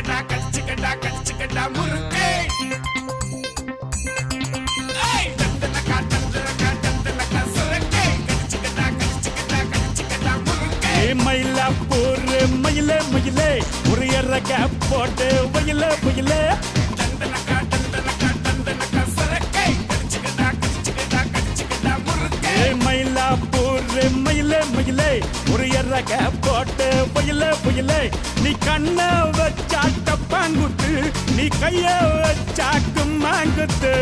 கடிச்சுக்கடா கடிச்சுக்கடா முறுக்கே ஏய் தந்தனக்கா தந்தனக்கா தந்தனக்கா சுரக்கே கடிச்சுக்கடா கடிச்சுக்கடா கடிச்சுக்கடா முறுக்கே மயிலாப்பூர் மயிலே மயிலே ஒரு எற கேப் போட்டு வயலே வயலே தந்தனக்கா தந்தனக்கா தந்தனக்கா சுரக்கே கடிச்சுக்கடா கடிச்சுக்கடா கடிச்சுக்கடா முறுக்கே மயிலாப்பூர் மயிலே மயிலே ஒரு எற கேப் போட்டு வயலே வயலே நீ கண்ண வச்சாட்ட பாங்குத்து நீ கைய வச்சாக்கு மாங்குத்து